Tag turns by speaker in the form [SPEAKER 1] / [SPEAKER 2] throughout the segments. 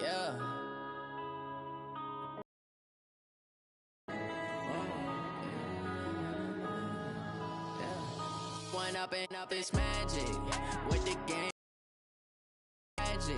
[SPEAKER 1] Yeah. One up and up is magic with the game. Magic.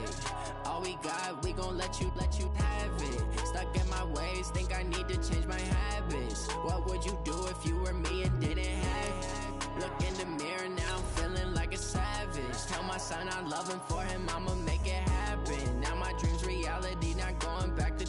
[SPEAKER 1] All we got, we gon' let you have it. Stuck in my ways, think I need to change my habits. What would you do if you were me and didn't have it? Look in the mirror now, I'm feeling like a savage. Tell my son I love him, for him I'ma make it happen. Now my dream's reality, not going back to.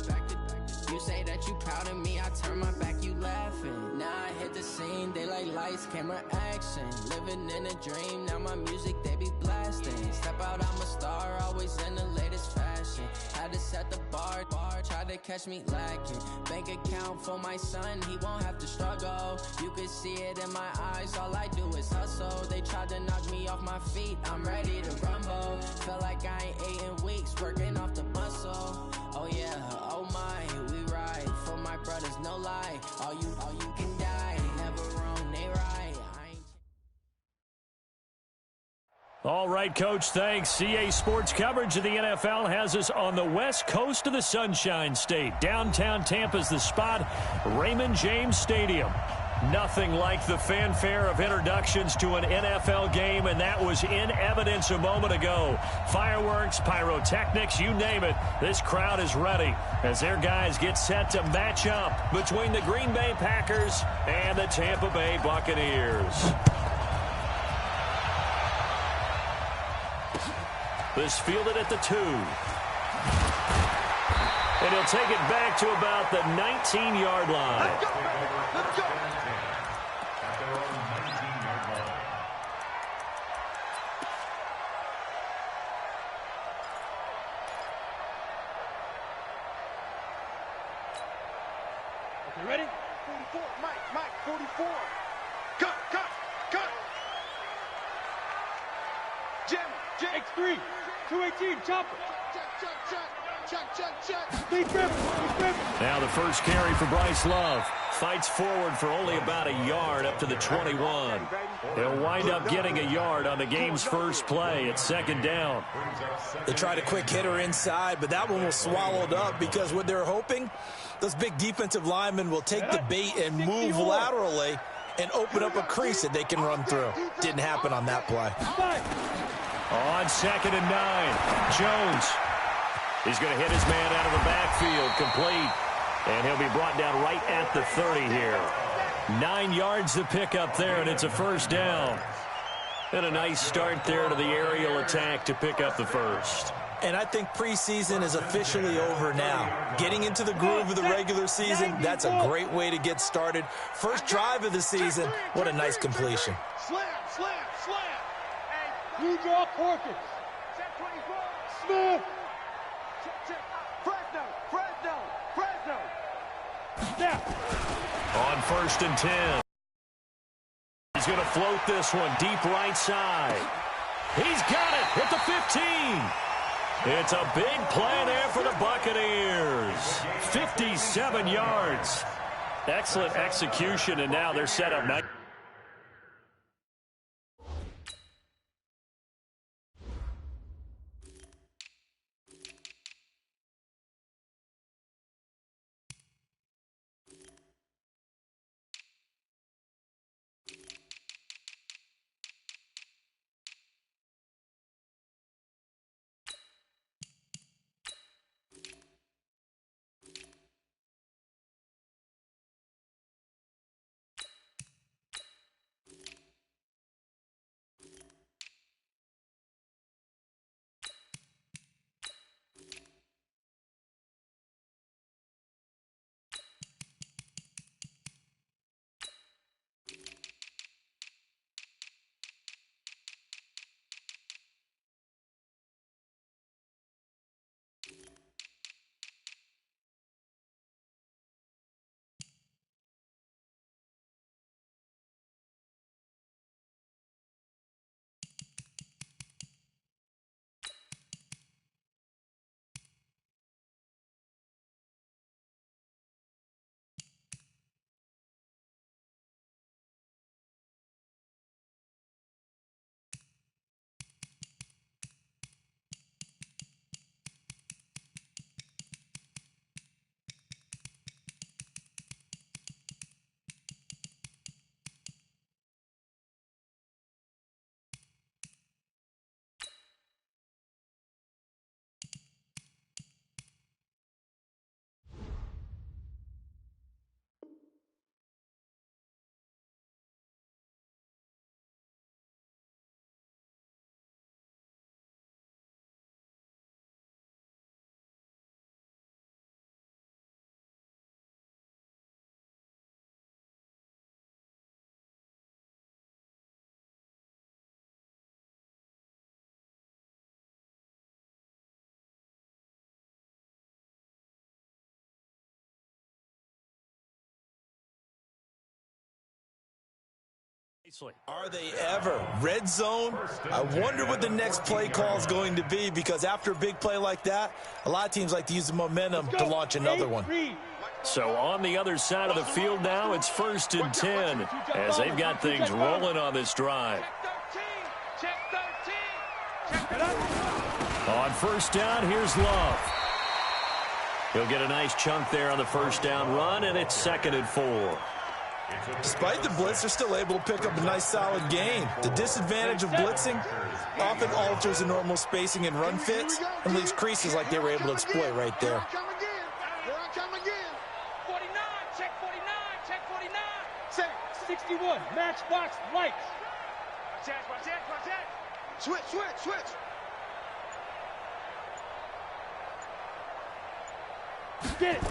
[SPEAKER 1] You say that you proud of me, I turn my back, you laughing. Now I hit the scene, they like lights, camera, action. Living in a dream, now my music they be blasting. Step out, I'm a star, always in the latest fashion. Had to set the bar, try to catch me lacking. Bank account for my son, he won't have to struggle. You can see it in my eyes, all I do is hustle. They tried to knock me off my feet, I'm ready to rumble. Feel like I ain't ate in weeks, working off the muscle. Oh yeah, oh my, we ride for my brothers, no lie. All you can die, never wrong, they right.
[SPEAKER 2] All right, Coach, thanks. CA Sports coverage of the NFL has us on the west coast of the Sunshine State. Downtown Tampa's the spot, Raymond James Stadium. Nothing like the fanfare of introductions to an NFL game, and that was in evidence a moment ago. Fireworks, pyrotechnics, you name it. This crowd is ready as their guys get set to match up between the Green Bay Packers and the Tampa Bay Buccaneers. This fielded at the 2. And he'll take it back to about the 19-yard line.
[SPEAKER 3] Let's go, baby. Let's go. Okay, ready? 44, Mike, 44. Cut. Jim, X3, 218, chopper. Check.
[SPEAKER 2] Now the first carry for Bryce Love. Fights forward for only about a yard up to the 21. He'll wind up getting a yard on the game's first play at second down.
[SPEAKER 4] They tried a quick hitter inside, but that one was swallowed up because what they're hoping, those big defensive linemen will take the bait and move laterally and open up a crease that they can run through. Didn't happen on that play.
[SPEAKER 2] On 2nd and 9, Jones. He's going to hit his man out of the backfield, complete. And he'll be brought down right at the 30 here. 9 yards to pick up there, and it's a first down. And a nice start there to the aerial attack to pick up the first.
[SPEAKER 4] And I think preseason is officially over now. Getting into the groove of the regular season, that's a great way to get started. First drive of the season, what a nice completion.
[SPEAKER 3] Slam. Blue draw Corkins. Smith. Check. Fresno. Snap.
[SPEAKER 2] On 1st and 10. He's going to float this one deep right side. He's got it at the 15. It's a big play there for the Buccaneers. 57 yards. Excellent execution, and now they're set up nice.
[SPEAKER 4] Are they ever? Red zone? I wonder what the next play call is going to be, because after a big play like that, a lot of teams like to use the momentum to launch another one.
[SPEAKER 2] So on the other side of the field now, it's 1st and 10 as they've got things rolling on this drive. On 1st down, here's Love. He'll get a nice chunk there on the 1st down run, and it's 2nd and 4.
[SPEAKER 4] Despite the blitz, they're still able to pick up a nice solid gain. The disadvantage of blitzing often alters the normal spacing and run fits and leaves creases like they were able to exploit right there.
[SPEAKER 3] 61, matchbox lights. Switch. Get it.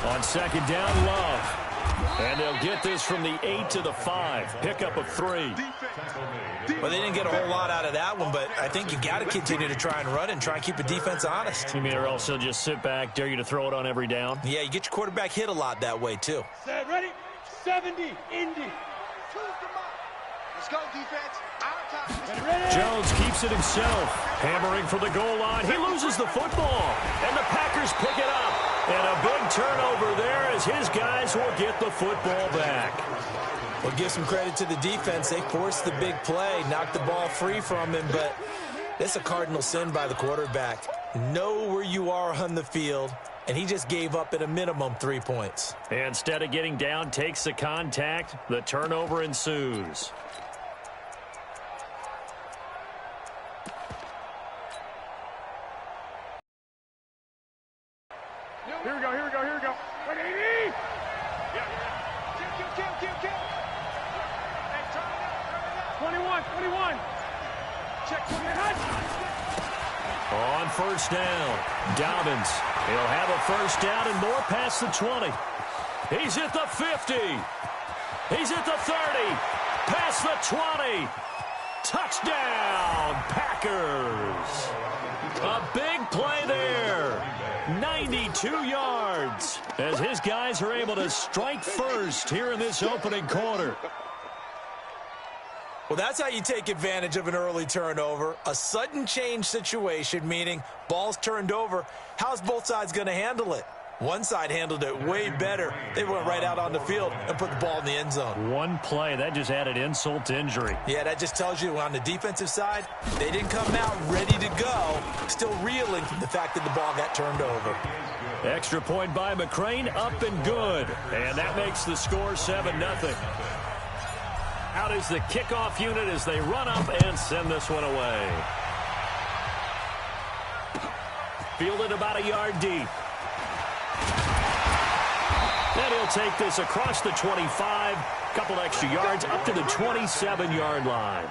[SPEAKER 2] On 2nd down, Love. And they'll get this from the 8 to the 5. Pickup of 3.
[SPEAKER 4] Well, they didn't get a whole lot out of that one, but I think you got to continue to try and run and try and keep the defense honest.
[SPEAKER 2] You mean, or else they'll just sit back, dare you to throw it on every down?
[SPEAKER 4] Yeah, you get your quarterback hit a lot that way, too.
[SPEAKER 3] Set, ready? 70, Indy.
[SPEAKER 5] Let's go, defense.
[SPEAKER 2] Jones keeps it himself. Hammering for the goal line. He loses the football. And the Packers pick it up. And a big turnover there as his guys will get the football back.
[SPEAKER 4] Well, give some credit to the defense. They forced the big play, knocked the ball free from him, but it's a cardinal sin by the quarterback. Know where you are on the field, and he just gave up at a minimum 3 points.
[SPEAKER 2] Instead of getting down, takes the contact. The turnover ensues.
[SPEAKER 3] Here we go. 180. Kill. 21. Check.
[SPEAKER 2] On 1st down, Dobbins. He'll have a 1st down and more past the 20. He's at the 50. He's at the 30. Past the 20. Touchdown, Packers. A big play there. 92 yards as his guys are able to strike first here in this opening quarter.
[SPEAKER 4] Well, that's how you take advantage of an early turnover. A sudden change situation, meaning ball's turned over. How's both sides going to handle it? One side handled it way better. They went right out on the field and put the ball in the end zone.
[SPEAKER 2] One play, that just added insult to injury.
[SPEAKER 4] Yeah, that just tells you on the defensive side, they didn't come out ready to go, still reeling from the fact that the ball got turned over.
[SPEAKER 2] Extra point by McCrane, up and good. And that makes the score 7-0. Out is the kickoff unit as they run up and send this one away. Fielded about a yard deep. And he'll take this across the 25, couple extra yards up to the 27-yard line.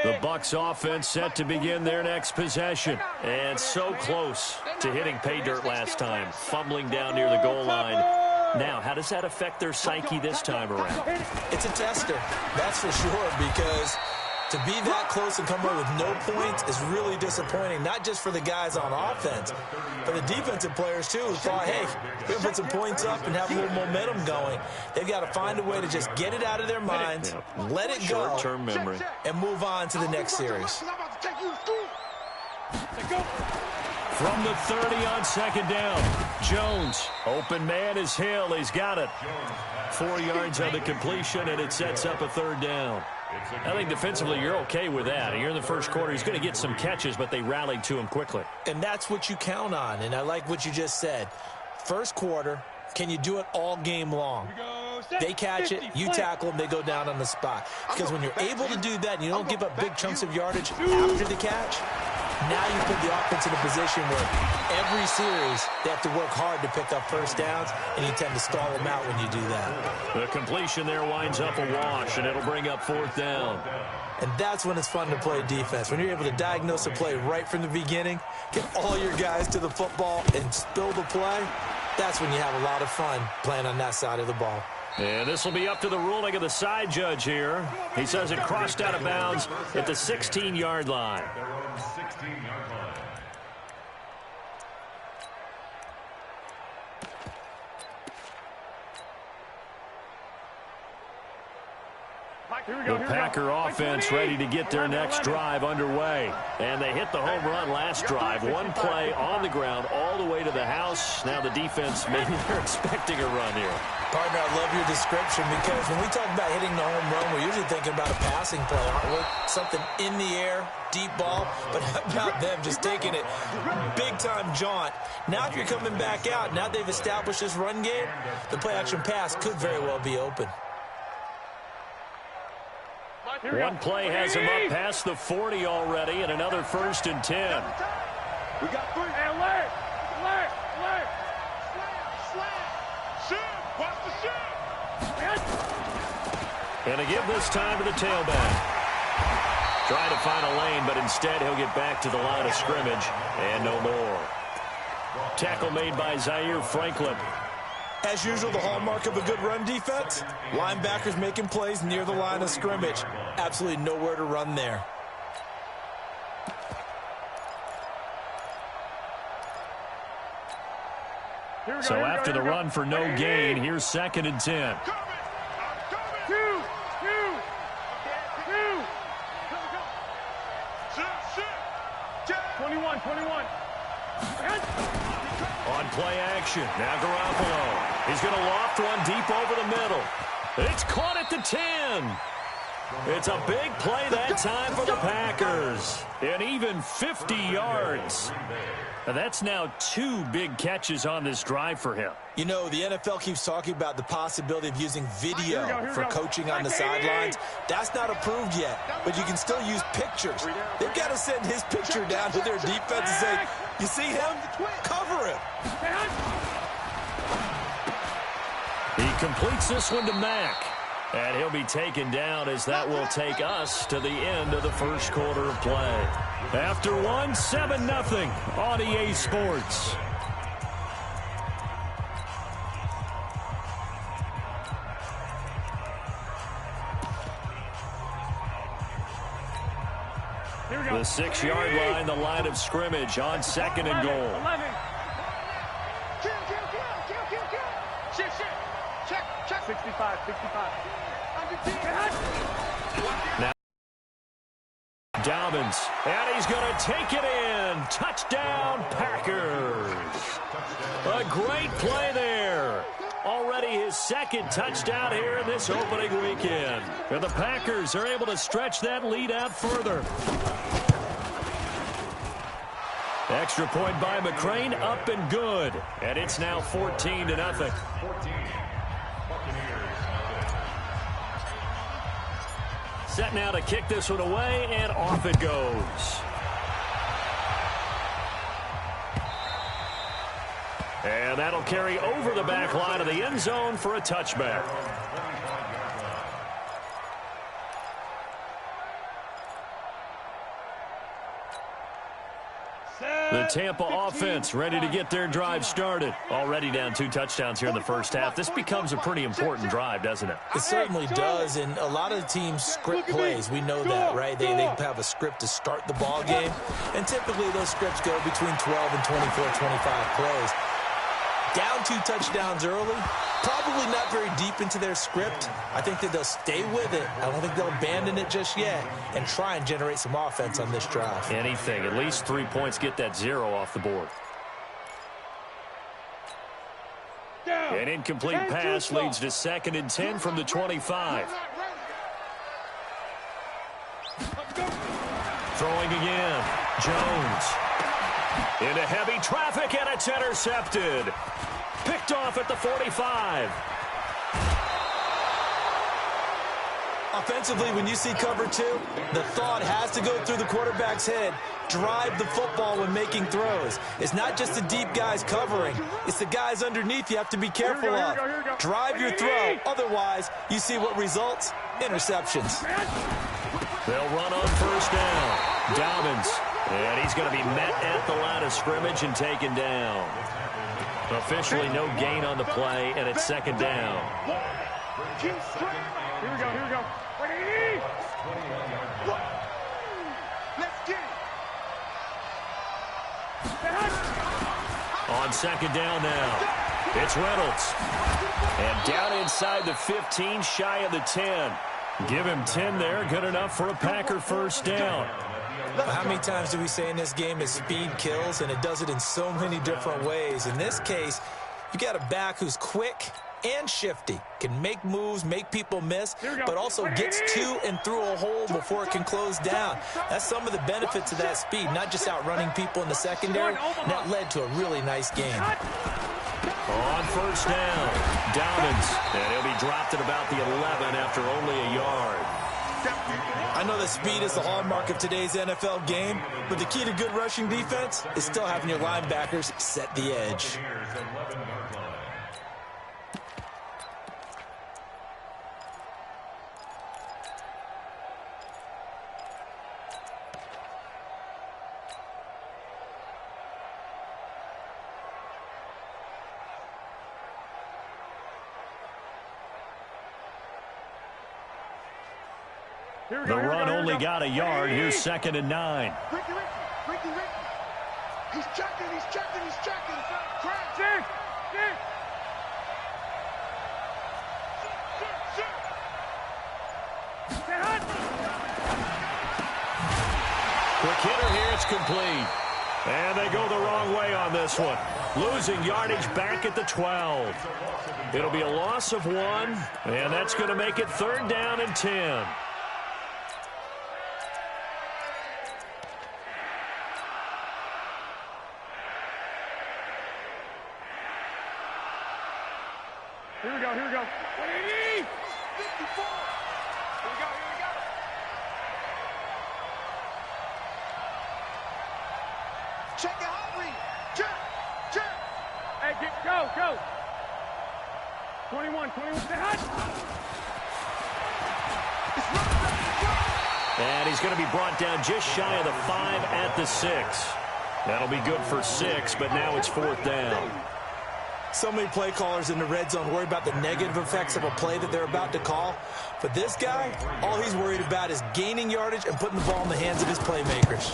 [SPEAKER 2] The Bucs offense set to begin their next possession. And so close to hitting pay dirt last time, fumbling down near the goal line. Now, how does that affect their psyche this time around?
[SPEAKER 4] It's a tester, that's for sure, because to be that close and come away with no points is really disappointing, not just for the guys on offense, but the defensive players, too, who thought, hey, we can put some points up and have a little momentum going. They've got to find a way to just get it out of their minds, let it go,
[SPEAKER 2] short-term memory,
[SPEAKER 4] and move on to the next series.
[SPEAKER 2] From the 30 on 2nd down, Jones. Open man is Hill. He's got it. 4 yards on the completion, and it sets up a 3rd down. I think defensively you're okay with that. You're in the first quarter. He's going to get some catches, but they rallied to him quickly.
[SPEAKER 4] And that's what you count on, and I like what you just said. First quarter, can you do it all game long? They catch it, you tackle them, they go down on the spot. Because when you're able to do that and you don't give up big chunks of yardage after the catch, Now you put the offense in a position where every series they have to work hard to pick up first downs, and you tend to stall them out when you do that.
[SPEAKER 2] The completion there winds up a wash, and it'll bring up 4th down.
[SPEAKER 4] And that's when it's fun to play defense. When you're able to diagnose a play right from the beginning, get all your guys to the football, and spill the play, that's when you have a lot of fun playing on that side of the ball.
[SPEAKER 2] And this will be up to the ruling of the side judge here. He says it crossed out of bounds at the 16-yard line. The Packer offense ready to get their next drive underway. And they hit the home run last drive. One play on the ground all the way to the house. Now the defense, maybe they're expecting a run here.
[SPEAKER 4] Partner, I love your description because when we talk about hitting the home run, we're usually thinking about a passing play, aren't we? Something in the air, deep ball, but how about them just taking it big-time jaunt. Now if you're coming back out, now they've established this run game, the play-action pass could very well be open.
[SPEAKER 2] One play has him up past the 40 already, and another 1st and 10.
[SPEAKER 3] We got 3. Hey, alert! Shoot! Watch the shoot!
[SPEAKER 2] And a give this time to the tailback. Trying to find a lane, but instead he'll get back to the line of scrimmage, and no more. Tackle made by Zaire Franklin.
[SPEAKER 4] As usual, the hallmark of a good run defense, linebackers making plays near the line of scrimmage. Absolutely nowhere to run there.
[SPEAKER 2] So after the run for no gain, here's 2nd and 10.
[SPEAKER 3] 21.
[SPEAKER 2] On play action, now Garoppolo. He's going to loft one deep over the middle. It's caught at the 10. It's a big play that time for the Packers. And even 50 yards. And that's now 2 big catches on this drive for him.
[SPEAKER 4] You know, the NFL keeps talking about the possibility of using video for coaching on the sidelines. That's not approved yet, but you can still use pictures. They've got to send his picture down to their defense and say, you see him? Cover him.
[SPEAKER 2] He completes this one to Mack. And he'll be taken down as that will take us to the end of the first quarter of play. After one, 7-0 on EA Sports. The 6-yard line, the line of scrimmage on 2nd and goal.
[SPEAKER 3] 11. Check. 65.
[SPEAKER 2] Now, Dobbins, and he's going to take it in. Touchdown, Packers. A great play there. Already his 2nd touchdown here in this opening weekend. And the Packers are able to stretch that lead out further. Extra point by McCrane, up and good. And it's now 14-0. Set now to kick this one away, and off it goes. And that'll carry over the back line of the end zone for a touchback. The Tampa offense ready to get their drive started. Already down 2 touchdowns here in the first half. This becomes a pretty important drive, doesn't it?
[SPEAKER 4] It certainly does, and a lot of the teams script plays. We know that, right? They have a script to start the ball game, and typically those scripts go between 12 and 24, 25 plays. Down 2 touchdowns early, probably not very deep into their script. I think that they'll stay with it. I don't think they'll abandon it just yet and try and generate some offense on this drive.
[SPEAKER 2] Anything. At least 3 points, get that 0 off the board. An incomplete pass leads to 2nd and 10 from the 25. Throwing again. Jones. Into heavy traffic, and it's intercepted. Picked off at the 45.
[SPEAKER 4] Offensively, when you see cover 2, the thought has to go through the quarterback's head. drive the football when making throws. It's not just the deep guys covering. It's the guys underneath you have to be careful of. Drive your throw. Otherwise, you see what results? Interceptions.
[SPEAKER 2] They'll run on first down. Dobbins. And he's going to be met at the line of scrimmage and taken down. Officially no gain on the play, and it's second down.
[SPEAKER 3] Here we go. Let's get it.
[SPEAKER 2] On second down now, it's Reynolds. And down inside the 15, shy of the 10. Give him 10 there, good enough for a Packer first down.
[SPEAKER 4] How many times do we say in this game that speed kills, and it does it in so many different ways? In this case, you got a back who's quick and shifty, can make moves, make people miss, but also gets to and through a hole before it can close down. That's some of the benefits of that speed, not just outrunning people in the secondary. And that led to a really nice game.
[SPEAKER 2] On first down, Dobbins, and he'll be dropped at about the 11 after only a yard.
[SPEAKER 4] I know that speed is the hallmark of today's NFL game, but the key to good rushing defense is still having your linebackers set the edge.
[SPEAKER 2] The run only got a yard. Here's second and 9.
[SPEAKER 3] Ricky. He's checking. Check.
[SPEAKER 2] Quick hitter here, it's complete. And they go the wrong way on this one. Losing yardage back at the 12. It'll be a loss of 1, and that's going to make it third down and 10.
[SPEAKER 3] Here we go. 180. 54. Here we go. Check the hot read. Check. Hey, go. 21. Stay hot.
[SPEAKER 2] And he's going to be brought down just shy of the 5 at the 6. That'll be good for 6, but now it's fourth down.
[SPEAKER 4] So many play callers in the red zone worry about the negative effects of a play that they're about to call. But this guy, all he's worried about is gaining yardage and putting the ball in the hands of his playmakers.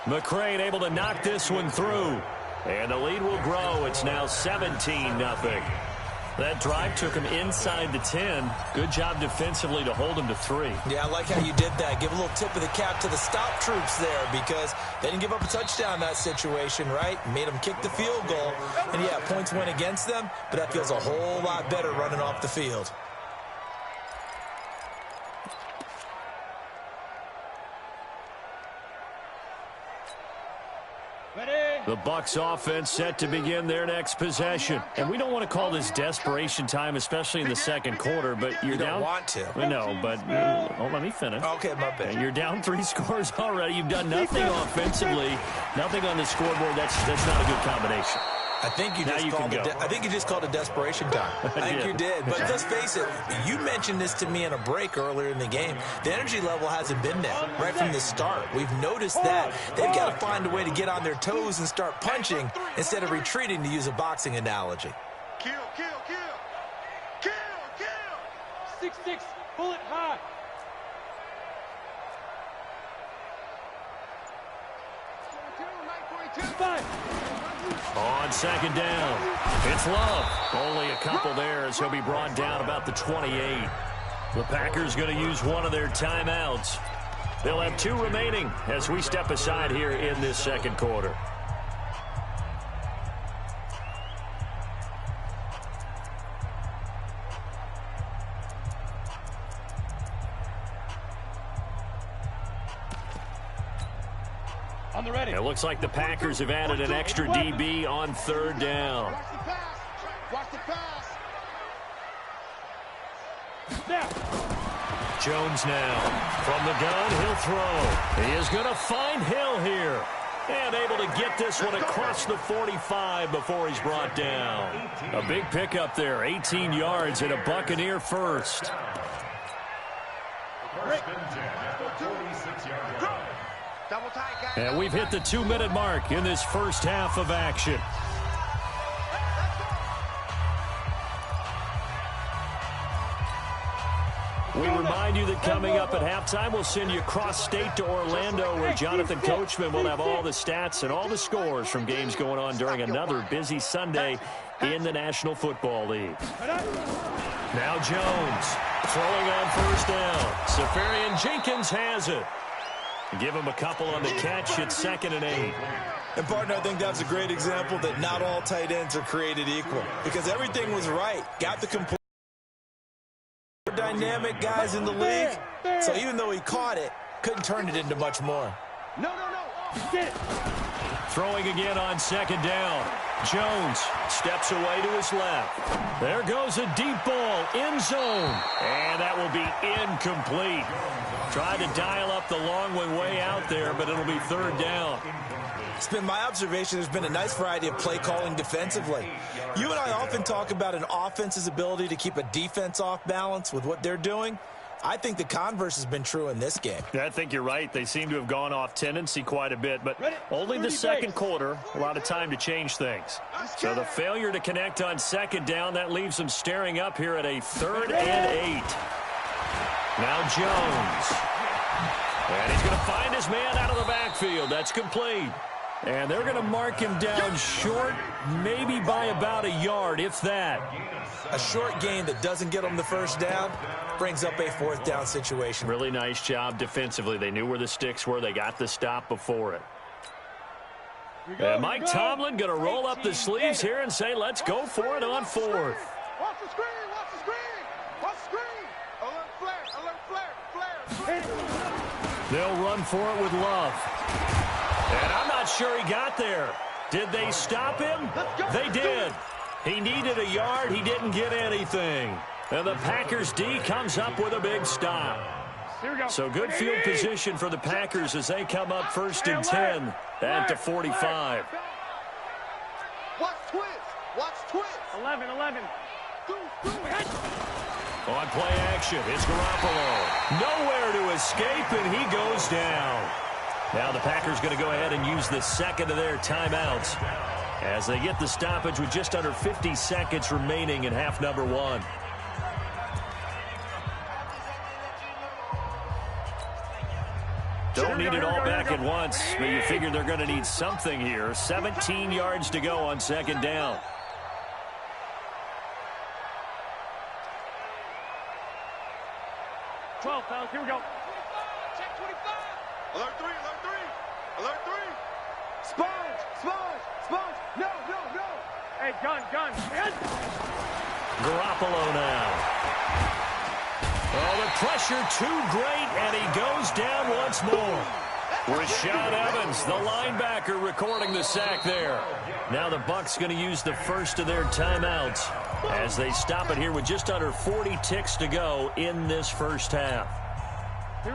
[SPEAKER 2] McCrane able to knock this one through. And the lead will grow. It's now 17-0. That drive took him inside the 10. Good job defensively to hold him to 3.
[SPEAKER 4] Yeah, I like how you did that. Give a little tip of the cap to the stop troops there because they didn't give up a touchdown in that situation, right? Made them kick the field goal. And, yeah, points went against them, but that feels a whole lot better running off the field.
[SPEAKER 2] The Bucs offense set to begin their next possession. And we don't want to call this desperation time, especially in the second quarter, but you're down.
[SPEAKER 4] You don't want to.
[SPEAKER 2] No, but let me finish.
[SPEAKER 4] Okay, my bad.
[SPEAKER 2] And you're down 3 scores already. You've done nothing offensively, nothing on the scoreboard. That's not a good combination.
[SPEAKER 4] I think you just called it desperation time. I think you did. But let's face it, you mentioned this to me in a break earlier in the game. The energy level hasn't been there right from the start. We've noticed that. They've got to find a way to get on their toes and start punching instead of retreating, to use a boxing analogy.
[SPEAKER 3] Kill. 6-6, pull it high.
[SPEAKER 2] On second down, it's Love. Only a couple there as he'll be brought down about the 28. The Packers going to use one of their timeouts. They'll have 2 remaining as we step aside here in this second quarter.
[SPEAKER 3] On the ready.
[SPEAKER 2] It looks like the Packers have added an extra DB on third down.
[SPEAKER 3] Watch the pass.
[SPEAKER 2] Jones now. From the gun, he'll throw. He is going to find Hill here. And able to get this one across the 45 before he's brought down. A big pickup there, 18 yards and a Buccaneer first. And we've hit the 2-minute mark in this first half of action. We remind you that coming up at halftime, we'll send you cross-state to Orlando, where Jonathan Coachman will have all the stats and all the scores from games going on during another busy Sunday in the National Football League. Now Jones throwing on first down. Safarian Jenkins has it. Give him a couple on the catch. It's 2nd and 8.
[SPEAKER 4] And, partner, I think that's a great example that not all tight ends are created equal, because everything was right. Got the complete dynamic guys in the league. So even though he caught it, couldn't turn it into much more.
[SPEAKER 3] No. Get it.
[SPEAKER 2] Throwing again on 2nd down. Jones steps away to his left. There goes a deep ball, end zone. And that will be incomplete. Tried to dial up the long way out there, but it'll be 3rd down.
[SPEAKER 4] It's been my observation there's been a nice variety of play calling defensively. You and I often talk about an offense's ability to keep a defense off balance with what they're doing. I think the converse has been true in this game.
[SPEAKER 2] Yeah, I think you're right. They seem to have gone off tendency quite a bit, but only the second quarter, a lot of time to change things. So the failure to connect on 2nd down, that leaves them staring up here at a 3rd and 8. Now Jones. And he's going to find his man out of the backfield. That's complete. And they're going to mark him down short, maybe by about a yard, if that.
[SPEAKER 4] A short gain that doesn't get them the first down brings up a 4th down situation.
[SPEAKER 2] Really nice job defensively. They knew where the sticks were. They got the stop before it. And Mike Tomlin going to roll up the sleeves here and say, let's go for it on 4th.
[SPEAKER 3] Watch the screen. Watch the screen. Watch the screen. Alert flare.
[SPEAKER 2] They'll run for it with Love. And I'm not sure he got there. Did they stop him? They did. He needed a yard. He didn't get anything. And the Packers D comes up with a big stop. So good field position for the Packers as they come up 1st and 10 at the 45.
[SPEAKER 3] Watch twist. 11.
[SPEAKER 2] On play action, it's Garoppolo. Nowhere to escape, and he goes down. Now the Packers going to go ahead and use the 2nd of their timeouts as they get the stoppage with just under 50 seconds remaining in half number 1. Don't need it all back at once, but you figure they're going to need something here. 17 yards to go on 2nd down.
[SPEAKER 3] Here we go. Check 25. Alert 3. Sponge. No. Hey, gun.
[SPEAKER 2] Garoppolo now. Oh, the pressure too great, and he goes down once more. Rashad Evans, the linebacker, recording the sack there. Now the Bucs going to use the 1st of their timeouts as they stop it here with just under 40 ticks to go in this first half.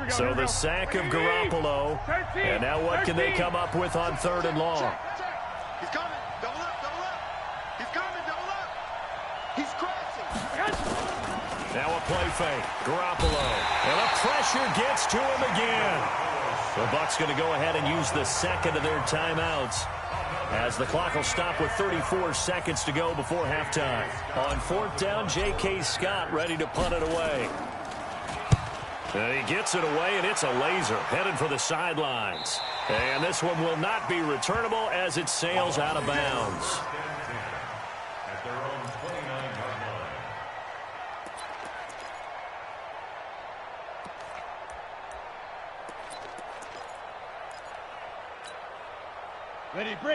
[SPEAKER 2] So the sack of Garoppolo, and now what can they come up with on 3rd and long?
[SPEAKER 3] He's coming. Double up. He's coming. Double up. He's crashing.
[SPEAKER 2] Now a play fake. Garoppolo. And the pressure gets to him again. The Bucs going to go ahead and use the 2nd of their timeouts as the clock will stop with 34 seconds to go before halftime. On 4th down, J.K. Scott ready to punt it away. And he gets it away, and it's a laser headed for the sidelines. And this one will not be returnable as it sails out of bounds.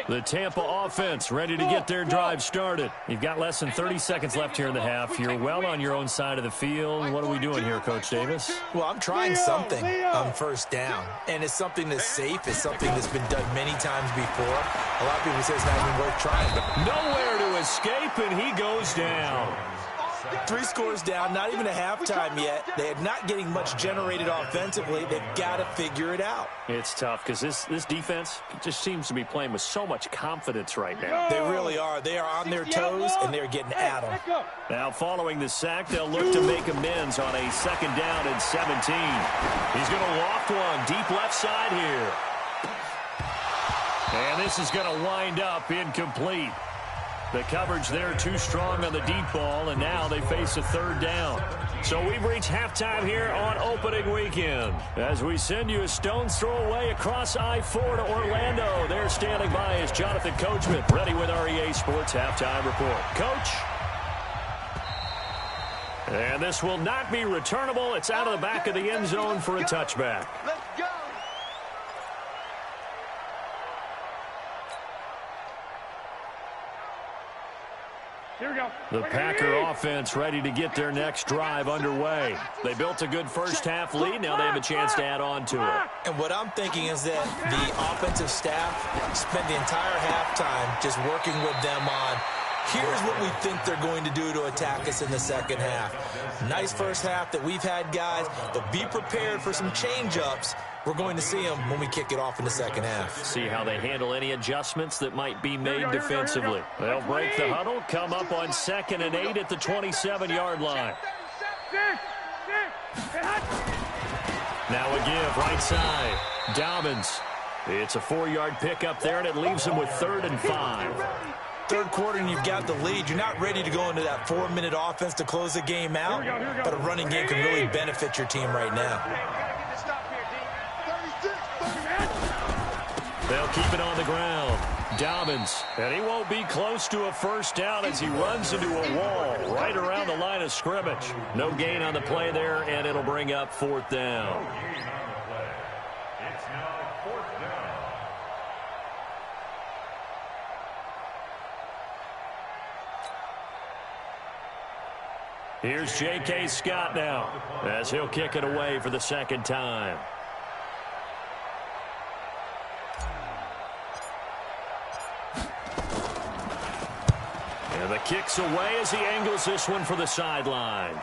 [SPEAKER 2] The Tampa offense ready to get their drive started. You've got less than 30 seconds left here in the half. You're well on your own side of the field. What are we doing here, Coach Davis?
[SPEAKER 4] Well, I'm trying something on 1st down. And it's something that's safe. It's something that's been done many times before. A lot of people say it's not even worth trying. But
[SPEAKER 2] nowhere to escape, and he goes down.
[SPEAKER 4] 3 scores down, not even a halftime yet. They are not getting much generated offensively. They've got to figure it out.
[SPEAKER 2] It's tough because this defense just seems to be playing with so much confidence right now.
[SPEAKER 4] They really are. They are on their toes, and they're getting at them.
[SPEAKER 2] Now, following the sack, they'll look to make amends on a 2nd down and 17. He's going to loft one deep left side here. And this is going to wind up incomplete. The coverage there too strong on the deep ball, and now they face a 3rd down. So we've reached halftime here on opening weekend. As we send you a stone's throw away across I-4 to Orlando. There standing by is Jonathan Coachman, ready with our EA Sports Halftime Report. Coach? And this will not be returnable. It's out of the back of the end zone for a touchback.
[SPEAKER 3] Let's go.
[SPEAKER 5] Here we go.
[SPEAKER 2] The Packer offense ready to get their next drive underway. They built a good first half lead. Now they have a chance to add on to it.
[SPEAKER 4] And what I'm thinking is that the offensive staff spent the entire halftime just working with them on, here's what we think they're going to do to attack us in the second half. Nice first half that we've had, guys, but be prepared for some change-ups. We're going to see them when we kick it off in the second half.
[SPEAKER 2] See how they handle any adjustments that might be made defensively. They'll break the huddle, come up on 2nd and 8 at the 27-yard line. Now a give right side. Dobbins. It's a 4-yard pickup there, and it leaves them with 3rd and 5.
[SPEAKER 4] Third quarter and you've got the lead. You're not ready to go into that 4-minute offense to close the game out, but a running game can really benefit your team right now.
[SPEAKER 2] They'll keep it on the ground. Dobbins, and he won't be close to a 1st down as he runs into a wall right around the line of scrimmage. No gain on the play there, and it'll bring up 4th down. Here's J.K. Scott now as he'll kick it away for the 2nd time. And the kick's away as he angles this one for the sideline.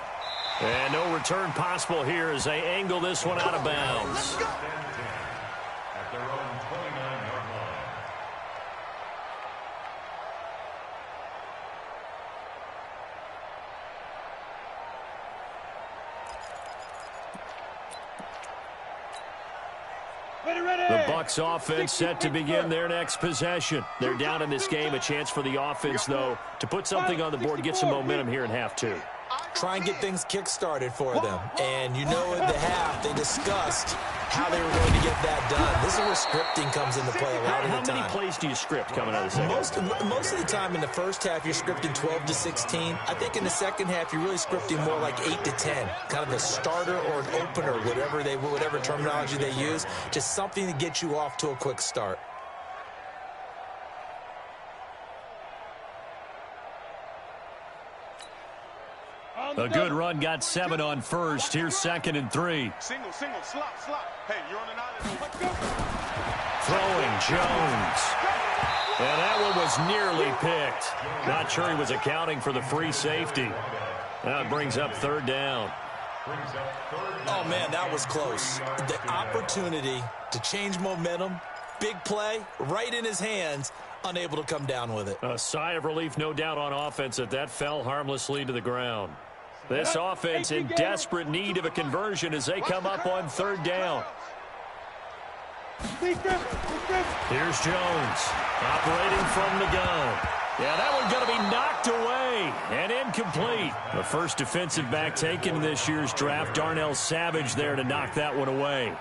[SPEAKER 2] And no return possible here as they angle this one out of bounds.
[SPEAKER 5] At their own 29-yard line.
[SPEAKER 2] The Bucs offense set to begin their next possession. They're down in this game. A chance for the offense, though, to put something on the board, get some momentum here in half 2.
[SPEAKER 4] Try and get things kick-started for them. And you know at the half, they discussed how they were going to get that done. This is where scripting comes into play a lot of the time.
[SPEAKER 2] How many plays do you script coming out of the second?
[SPEAKER 4] Most of the time in the first half, you're scripting 12 to 16. I think in the second half, you're really scripting more like 8 to 10. Kind of a starter or an opener, whatever terminology they use. Just something to get you off to a quick start.
[SPEAKER 2] A good run, got 7 on first. Here's 2nd and 3.
[SPEAKER 3] Single, slop. Hey, you're on an island.
[SPEAKER 2] Throwing Jones. And that one was nearly picked. Not sure he was accounting for the free safety. Now it brings up 3rd down.
[SPEAKER 4] Oh, man, that was close. The opportunity to change momentum, big play, right in his hands, unable to come down with it.
[SPEAKER 2] A sigh of relief, no doubt, on offense that fell harmlessly to the ground. This offense in desperate need of a conversion as they come up on 3rd down. Here's Jones operating from the gun. Yeah, that one's going to be knocked away and incomplete. The first defensive back taken in this year's draft, Darnell Savage there to knock that one away.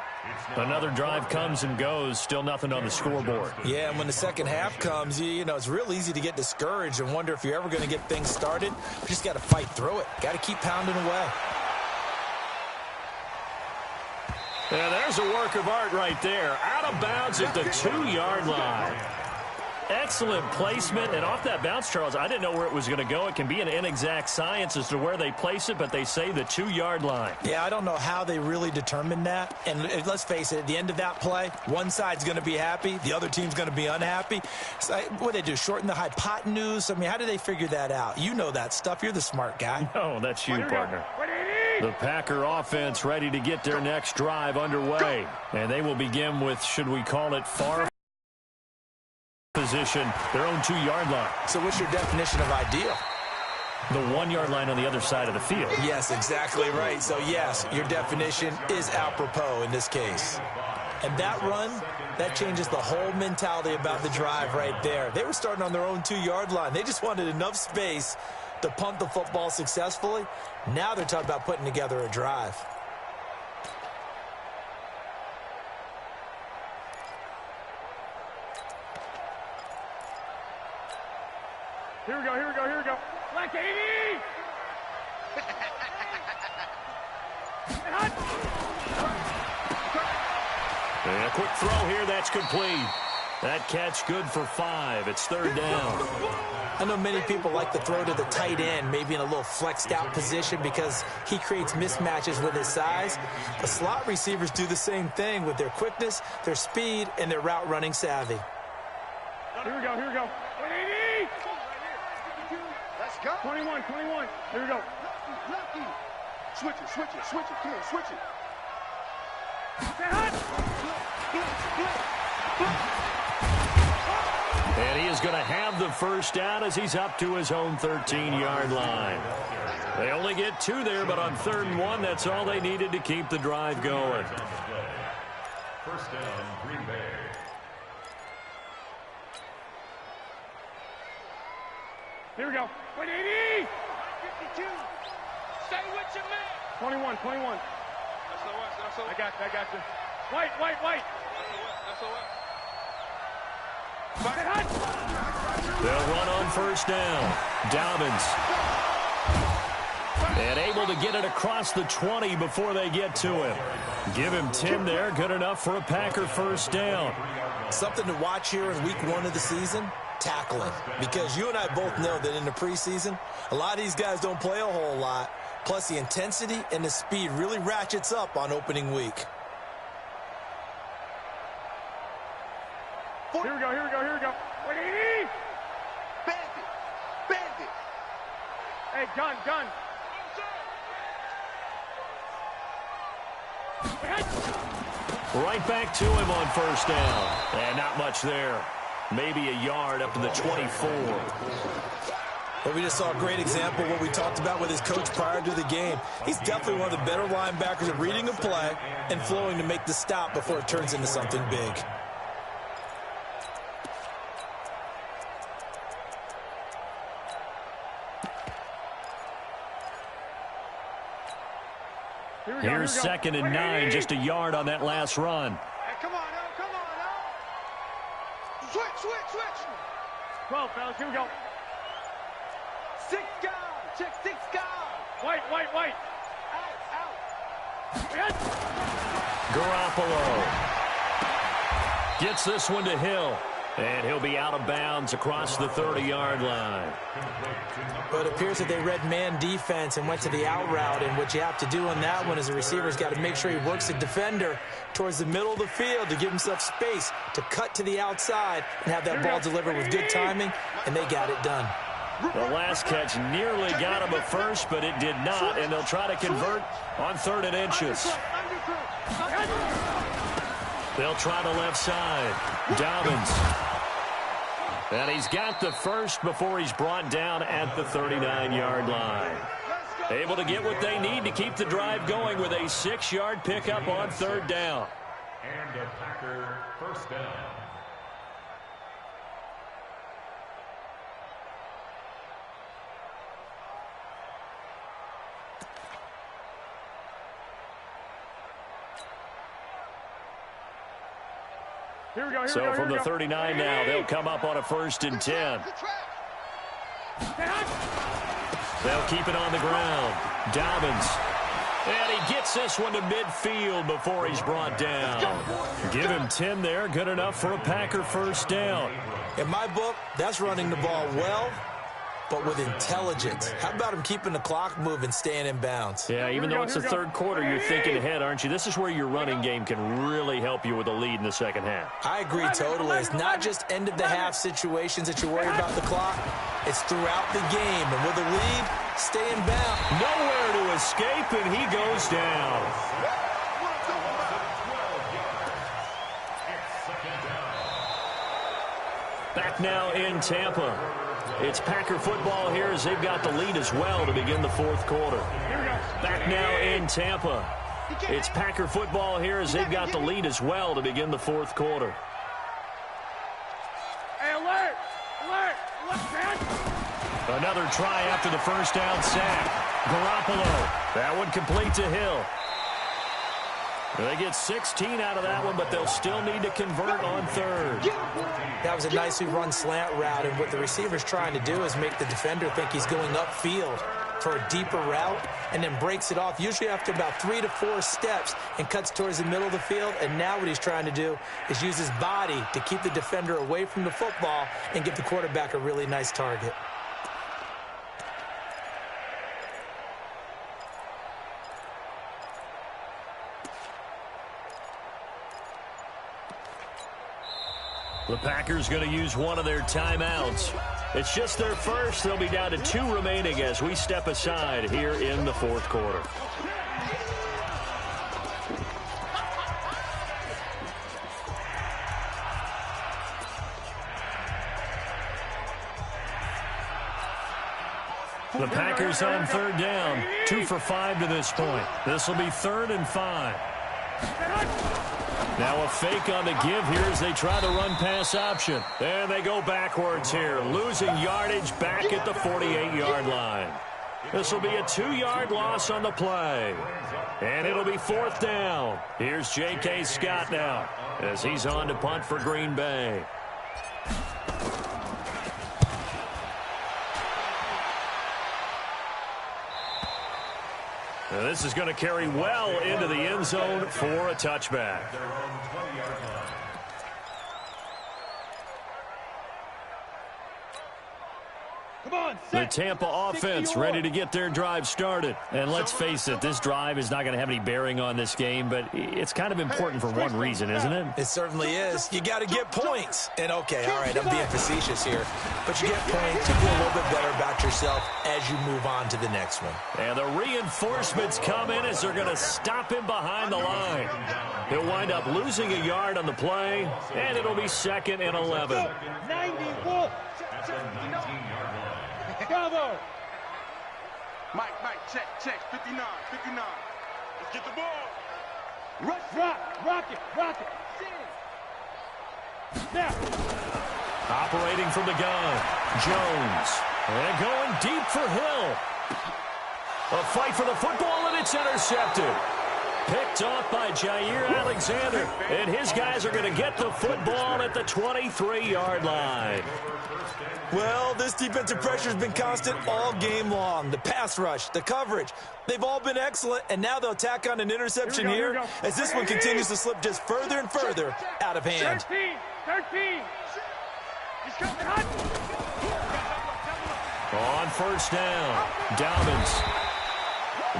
[SPEAKER 2] Another drive comes and goes, still nothing on the scoreboard.
[SPEAKER 4] Yeah, and when the second half comes, you know, it's real easy to get discouraged and wonder if you're ever going to get things started. You just got to fight through it. Got to keep pounding away.
[SPEAKER 2] And there's a work of art right there. Out of bounds at the 2-yard line. Excellent placement, and off that bounce, Charles, I didn't know where it was going to go. It can be an inexact science as to where they place it, but they say the 2-yard line. Yeah, I don't know how they really determined that. And let's face it, at the end of that play, one side's going to be happy, the other team's going to be unhappy. So, what do they do, shorten the hypotenuse? I mean, how do they figure that out? You know that stuff. You're the smart guy. No, that's you, partner. The Packer offense ready to get their next drive underway. And they will begin with, should we call it, far position, their own 2-yard line. So what's your definition of ideal? The 1-yard line on the other side of the field. Yes, exactly right. So yes, your definition is apropos in this case. And that run, that changes the whole mentality about the drive right there. They were starting on their own 2-yard line. They just wanted enough space to punt the football successfully. Now they're talking about putting together a drive.
[SPEAKER 6] Here we go, here we go, here we go. Black 80!
[SPEAKER 2] And a quick throw here, that's complete. That catch good for 5. It's 3rd down. I know many people like to throw to the tight end, maybe in a little flexed out position because he creates mismatches with his size. The slot receivers do the same thing with their quickness, their speed, and their route running savvy.
[SPEAKER 6] Here we go, here we go. 180!
[SPEAKER 3] Let's go.
[SPEAKER 6] 21, 21. Here we go.
[SPEAKER 3] Lucky. Switch it, switch it, switch it. Come on, switch it.
[SPEAKER 2] And he is going to have the first down as he's up to his own 13-yard line. They only get 2 there, but on 3rd and 1, that's all they needed to keep the drive going.
[SPEAKER 5] First down, Green Bay.
[SPEAKER 6] Here we go. 180!
[SPEAKER 3] 52. Stay with your man.
[SPEAKER 6] 21, 21.
[SPEAKER 3] That's all right. That's all right.
[SPEAKER 6] I got you. White, white, white.
[SPEAKER 3] That's all right.
[SPEAKER 2] They'll run on first down. Dobbins. And able to get it across the 20 before they get to him. Give him 10 there. Good enough for a Packer first down. Something to watch here in week 1 of the season. Tackling. Because you and I both know that in the preseason, a lot of these guys don't play a whole lot. Plus, the intensity and the speed really ratchets up on opening week.
[SPEAKER 6] Here we go, here we go, here we go. 180!
[SPEAKER 3] Bandit. Bandit.
[SPEAKER 6] Hey, gun, gun.
[SPEAKER 2] Right back to him on first down. And not much there. Maybe a yard up to the 24. Well, we just saw a great example of what we talked about with his coach prior to the game. He's definitely one of the better linebackers at reading a play and flowing to make the stop before it turns into something big. Here's 2nd and 9, just a yard on that last run.
[SPEAKER 3] Hey, come on now, come on now. Switch, switch, switch.
[SPEAKER 6] 12, fellas, here we go.
[SPEAKER 3] 6 guys, check 6 guys.
[SPEAKER 6] White, white, white.
[SPEAKER 3] Out, out.
[SPEAKER 2] Garoppolo gets this one to Hill. And he'll be out of bounds across the 30-yard line. But it appears that they read man defense and went to the out route. And what you have to do on that one is the receiver's got to make sure he works the defender towards the middle of the field to give himself space to cut to the outside and have that ball delivered with good timing, and they got it done. The last catch nearly got him a first, but it did not, and they'll try to convert on 3rd and inches. They'll try the left side. Dobbins. And he's got the first before he's brought down at the 39-yard line. Able to get what they need to keep the drive going with a 6-yard pickup on 3rd down.
[SPEAKER 5] And a Packer first down.
[SPEAKER 6] Here we go,
[SPEAKER 2] So from the 39 now, they'll come up on a 1st and 10. They'll keep it on the ground. Dobbins And he gets this one to midfield before he's brought down. Give him 10 there. Good enough for a Packer first down.
[SPEAKER 4] In my book, that's running the ball well, but with intelligence. How about him keeping the clock moving, staying in bounds?
[SPEAKER 2] Yeah, even though it's the third quarter, you're thinking ahead, aren't you? This is where your running game can really help you with a lead in the second half.
[SPEAKER 4] I agree totally. It's not just end-of-the-half situations that you worry about the clock. It's throughout the game. And with a lead, stay in bounds.
[SPEAKER 2] Nowhere to escape, and he goes down. Back now in Tampa. It's Packer football here as they've got the lead as well to begin the fourth quarter. Back now in Tampa. It's Packer football here as they've got the lead as well to begin the fourth quarter.
[SPEAKER 6] Hey, alert! Alert! Look, man!
[SPEAKER 2] Another try after the first down sack. Garoppolo. That one complete to Hill. They get 16 out of that one, but they'll still need to convert on third.
[SPEAKER 4] That was a nicely run slant route, and what the receiver's trying to do is make the defender think he's going upfield for a deeper route, and then breaks it off, usually after about 3 to 4 steps, and cuts towards the middle of the field. And now what he's trying to do is use his body to keep the defender away from the football and give the quarterback a really nice target.
[SPEAKER 2] The Packers going to use one of their timeouts. It's just their first. They'll be down to 2 remaining as we step aside here in the fourth quarter. The Packers on third down. 2 for 5 to this point. This will be 3rd and 5. Now a fake on the give here as they try to run pass option. And they go backwards here, losing yardage back at the 48-yard line. This will be a 2-yard loss on the play. And it'll be 4th down. Here's J.K. Scott now as he's on to punt for Green Bay. Now this is going to carry well into the end zone for a touchback. The Tampa offense ready to get their drive started. And let's face it, this drive is not going to have any bearing on this game, but it's kind of important for one reason, isn't it?
[SPEAKER 4] It certainly is. You got to get points. And okay, all right, I'm being facetious here. But you get points, you feel a little bit better about yourself as you move on to the next one.
[SPEAKER 2] And the reinforcements come in as they're going to stop him behind the line. He'll wind up losing a yard on the play, and it'll be 2nd and 11.
[SPEAKER 6] 94. Bravo.
[SPEAKER 3] Mike, check, 59. Let's get the ball.
[SPEAKER 6] Rock it. Now.
[SPEAKER 2] Operating from the gun, Jones. And going deep for Hill. A fight for the football, and it's intercepted. Picked off by Jair Alexander. And his guys are going to get the football at the 23-yard line.
[SPEAKER 4] Well, this defensive pressure has been constant all game long. The pass rush, the coverage, they've all been excellent, and now they'll tack on an interception here as this one continues to slip just further and further out of hand.
[SPEAKER 6] 13.
[SPEAKER 2] On first down, Dobbins.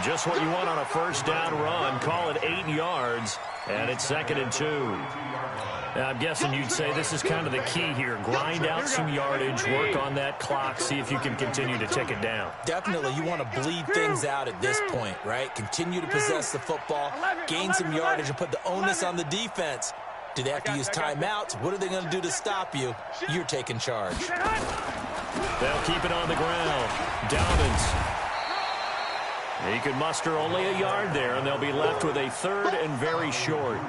[SPEAKER 2] Just what you want on a first down run. Call it 8 yards, and it's 2nd and 2. Now, I'm guessing you'd say this is kind of the key here. Grind out some yardage, work on that clock, see if you can continue to tick it down.
[SPEAKER 4] Definitely, you want to bleed things out at this point, right? Continue to possess the football, gain some yardage, and put the onus on the defense. Do they have to use timeouts? What are they going to do to stop you? You're taking charge.
[SPEAKER 2] They'll keep it on the ground. Dobbins. He could muster only a yard there, and they'll be left with a 3rd and very short.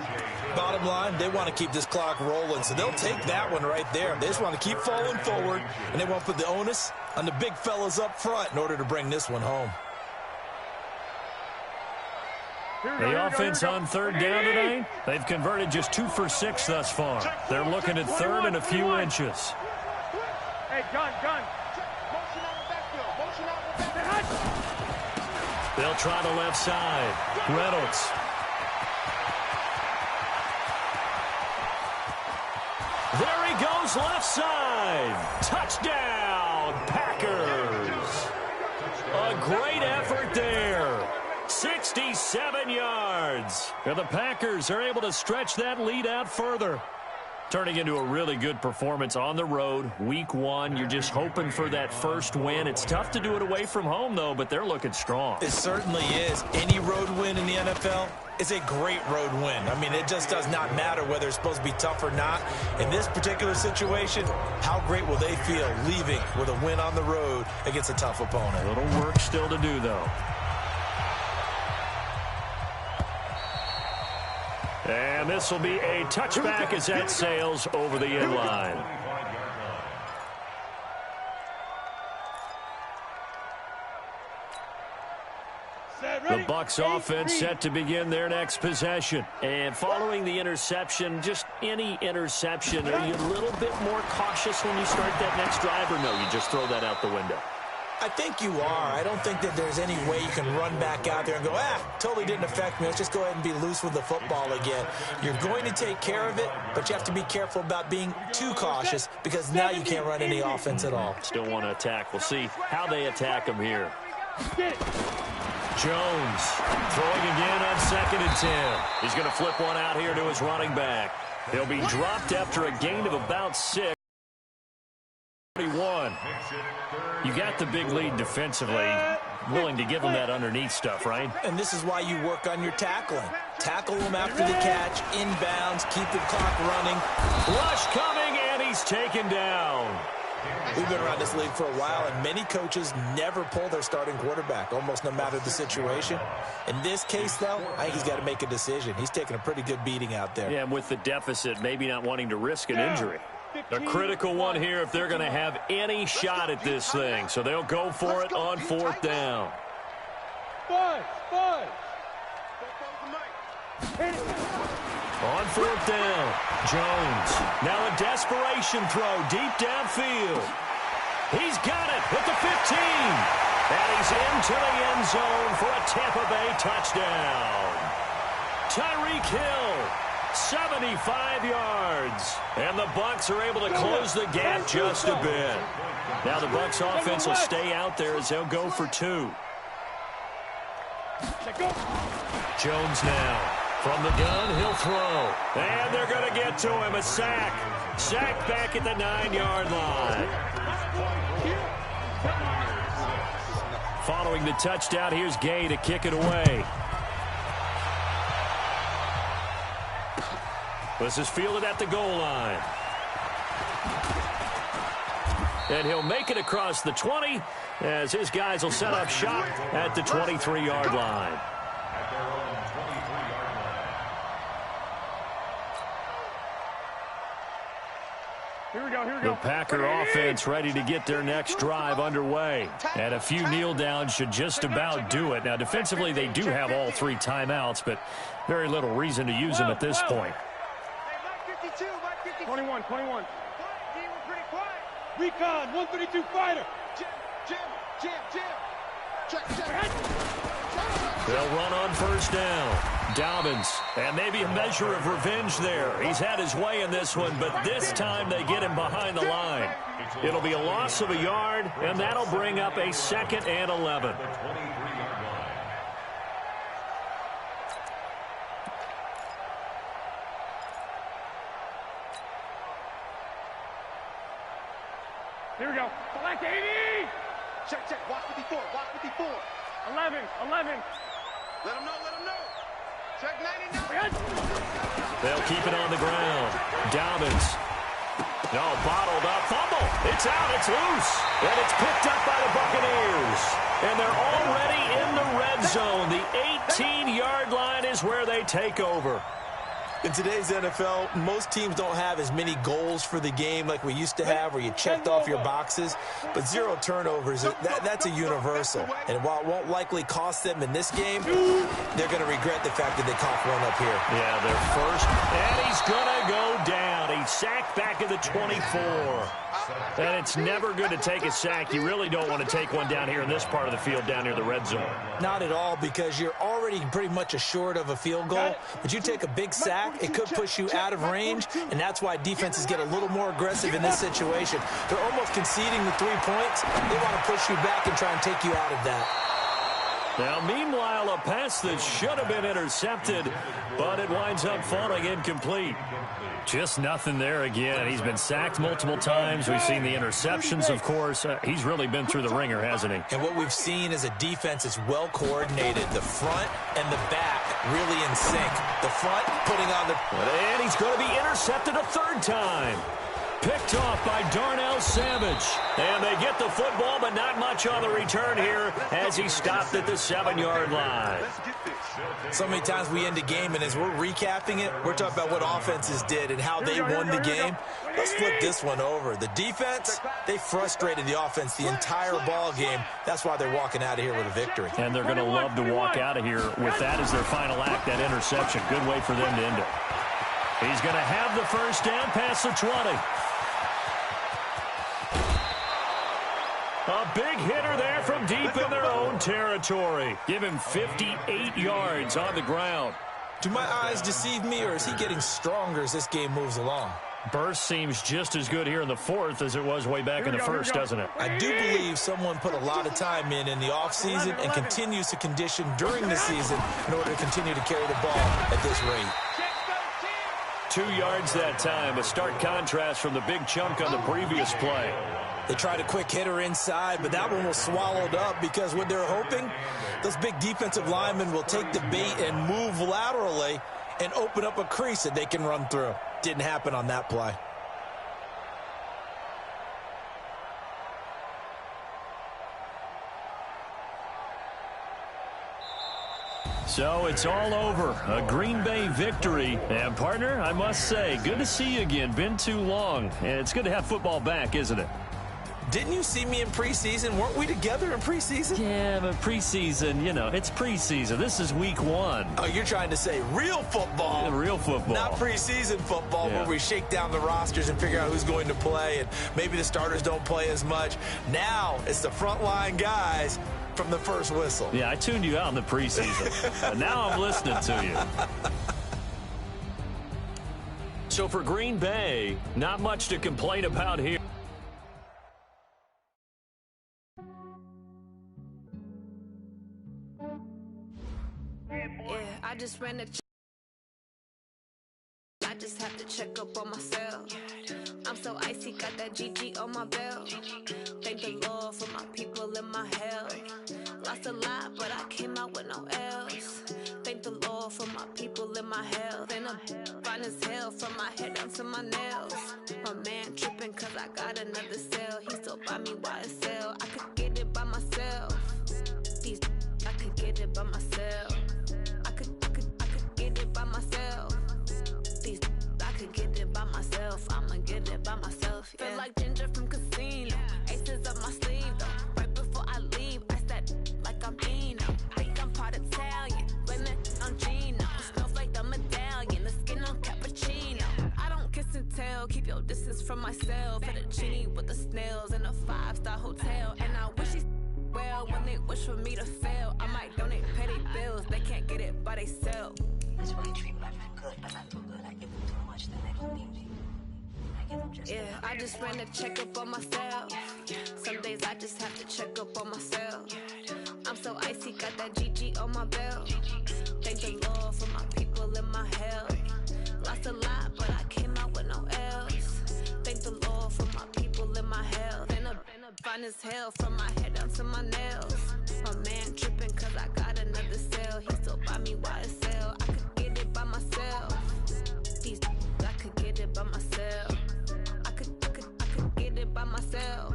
[SPEAKER 4] Bottom line, they want to keep this clock rolling, so they'll take that one right there. They just want to keep falling forward, and they want to put the onus on the big fellas up front in order to bring this one home.
[SPEAKER 2] The offense on third down tonight, they've converted just 2 for 6 thus far. They're looking at 3rd and a few inches.
[SPEAKER 6] Hey, gun. Motion out the backfield.
[SPEAKER 2] They'll try the left side. Reynolds. There he goes, left side. Touchdown, Packers. A great effort there. 67 yards. And the Packers are able to stretch that lead out further. Turning into a really good performance on the road. Week 1, you're just hoping for that first win. It's tough to do it away from home, though, but they're looking strong.
[SPEAKER 4] It certainly is. Any road win in the NFL is a great road win. I mean, it just does not matter whether it's supposed to be tough or not. In this particular situation, how great will they feel leaving with a win on the road against a tough opponent?
[SPEAKER 2] A little work still to do, though. And this will be a touchback as that sails over the end line. The Bucs offense set to begin their next possession. And following the interception, just any interception, are you a little bit more cautious when you start that next drive, or no, you just throw that out the window?
[SPEAKER 4] I think you are. I don't think that there's any way you can run back out there and go, totally didn't affect me. Let's just go ahead and be loose with the football again. You're going to take care of it, but you have to be careful about being too cautious because now you can't run any offense at all.
[SPEAKER 2] Still want to attack. We'll see how they attack him here. Jones throwing again on 2nd and 10. He's going to flip one out here to his running back. He'll be dropped after a gain of about 6. 41. You got the big lead defensively. Willing to give them that underneath stuff, right?
[SPEAKER 4] And this is why you work on your tackling. Tackle them after the catch, inbounds, keep the clock running.
[SPEAKER 2] Rush coming, and he's taken down.
[SPEAKER 4] We've been around this league for a while, and many coaches never pull their starting quarterback, almost no matter the situation. In this case, though, I think he's got to make a decision. He's taking a pretty good beating out there.
[SPEAKER 2] Yeah, and with the deficit, maybe not wanting to risk an injury. A critical one here if they're going to have any shot at this thing. So they'll go for it on 4th down. On 4th down, Jones. Now a desperation throw deep downfield. He's got it at the 15. And he's into the end zone for a Tampa Bay touchdown. Tyreek Hill. 75 yards. And the Bucs are able to close the gap just a bit. Now the Bucs offense will stay out there as they'll go for 2. Jones now. From the gun, he'll throw. And they're going to get to him. A sack. Sack back at the 9-yard line. Following the touchdown, here's Gay to kick it away. This is fielded at the goal line. And he'll make it across the 20 as his guys will set up shop at the 23-yard line.
[SPEAKER 6] Here we go.
[SPEAKER 2] The Packer offense ready to get their next drive underway. And a few kneel downs should just about do it. Now, defensively, they do have all 3 timeouts, but very little reason to use them at this point.
[SPEAKER 6] 21. Recon, 132 fighter.
[SPEAKER 2] They'll run on 1st down. Dobbins, and maybe a measure of revenge there. He's had his way in this one, but this time they get him behind the line. It'll be a loss of a yard, and that'll bring up a 2nd and 11.
[SPEAKER 6] Here we go. Select 80.
[SPEAKER 3] Check. Watch 54.
[SPEAKER 6] 11.
[SPEAKER 3] Let him know. Check 99.
[SPEAKER 2] They'll keep it on the ground. Dobbins. No, bottled up. Fumble. It's out. It's loose. And it's picked up by the Buccaneers. And they're already in the red zone. The 18-yard line is where they take over.
[SPEAKER 4] In today's NFL, most teams don't have as many goals for the game like we used to have where you checked off your boxes. But 0 turnovers, that's a universal. And while it won't likely cost them in this game, they're going to regret the fact that they coughed one up here.
[SPEAKER 2] Yeah, they're first. And he's going to go down. He sacked back at the 24. And it's never good to take a sack. You really don't want to take one down here in this part of the field, down near the red zone.
[SPEAKER 4] Not at all, because you're already pretty much assured of a field goal. But you take a big sack, it could push you out of range, and that's why defenses get a little more aggressive in this situation. They're almost conceding the 3 points. They want to push you back and try and take you out of that.
[SPEAKER 2] Now, meanwhile, a pass that should have been intercepted, but it winds up falling incomplete. Just nothing there again. He's been sacked multiple times. We've seen the interceptions, of course. He's really been through the ringer, hasn't he?
[SPEAKER 4] And what we've seen is a defense that's well coordinated. The front and the back really in sync. The front putting on the...
[SPEAKER 2] And he's going to be intercepted a third time. Picked off by Darnell Savage. And they get the football, but not much on the return here as he stopped at the 7-yard line.
[SPEAKER 4] So many times we end a game, and as we're recapping it, we're talking about what offenses did and how they won the game. Let's flip this one over. The defense, they frustrated the offense the entire ball game. That's why they're walking out of here with a victory.
[SPEAKER 2] And they're going to love to walk out of here with that as their final act, that interception. Good way for them to end it. He's going to have the first down past the 20. A big hitter there from deep in their own territory. Give him 58 yards on the ground.
[SPEAKER 4] Do my eyes deceive me, or is he getting stronger as this game moves along?
[SPEAKER 2] Burst seems just as good here in the fourth as it was way back in the first, doesn't it?
[SPEAKER 4] I do believe someone put a lot of time in the offseason and continues to condition during the season in order to continue to carry the ball at this rate.
[SPEAKER 2] 2 yards that time, a stark contrast from the big chunk on the previous play.
[SPEAKER 4] They tried a quick hitter inside, but that one was swallowed up because what they're hoping, those big defensive linemen will take the bait and move laterally and open up a crease that they can run through. Didn't happen on that play.
[SPEAKER 2] So it's all over. A Green Bay victory. And, partner, I must say, good to see you again. Been too long. And it's good to have football back, isn't it?
[SPEAKER 4] Didn't you see me in preseason? Weren't we together in preseason?
[SPEAKER 2] Yeah, but preseason, you know, it's preseason. This is week 1.
[SPEAKER 4] Oh, you're trying to say real football.
[SPEAKER 2] Yeah, real football.
[SPEAKER 4] Not preseason football where we shake down the rosters and figure out who's going to play, and maybe the starters don't play as much. Now it's the frontline guys from the first whistle.
[SPEAKER 2] Yeah, I tuned you out in the preseason. But now I'm listening to you. So for Green Bay, not much to complain about here.
[SPEAKER 7] I just ran I just have to check up on myself. I'm so icy, got that GG on my belt. Thank the Lord for my people in my health. Lost a lot, but I came out with no else. Thank the Lord for my people in my health. And I'm fine as hell from my head down to my nails. My man tripping cause I got another cell. He still buy me YSL. I could get it by myself. I could get it by myself. I could get it by myself. I could get it by myself. I'ma get it by myself. Yeah. Feel like Ginger from Casino. Aces up my sleeve though. Right before I leave, I said like I'm Eno. Think I'm part Italian. Blame it on Gino. Snowflake the medallion. The skin on cappuccino. I don't kiss and tell. Keep your distance from myself. Fettuccine with the snails in a 5-star hotel. And I wish he's well when they wish for me to fail. I might donate petty bills. They can't get it by themselves.
[SPEAKER 8] That's why I treat my friend good, but not too good. I give them too much, then they don't need me. I give them just
[SPEAKER 7] yeah, I just ran a check up on myself. Some days I just have to check up on myself. I'm so icy, got that GG on my belt. Thank the Lord for my people in my health. Lost a lot, but I came out with no else. Thank the Lord for my people in my health. And I'm fine as hell from my head down to my nails. My man tripping cause I got another cell. He still buy me YSL. I could get it by myself. I could get it by myself. I could get it by myself.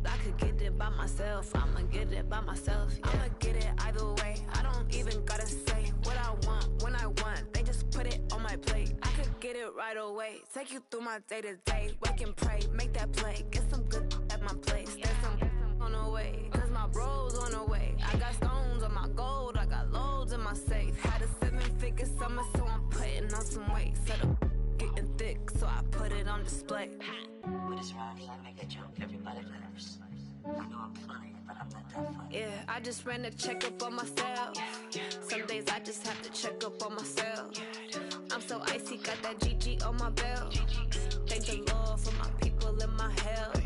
[SPEAKER 7] I could get it by myself. I'ma get it by myself. Yeah. I'ma get it either way. I don't even gotta say what I want when I want. They just put it on my plate. I could get it right away. Take you through my day to day. Wake and pray, make that play. Get some good at my place. There's some on the way. Cause my bro's on the way. I got stones on my gold. I got loads in my safe. Had a 7-figure summer, so I'm putting on some weight. Set up getting thick. on display.
[SPEAKER 8] With this rhyme, I make a joke, everybody laughs. I know I'm funny, but I'm not that funny.
[SPEAKER 7] Yeah, I just ran a checkup on myself. Some days I just have to check up on myself. I'm so icy, got that GG on my belt. Thank the Lord for my people in my health.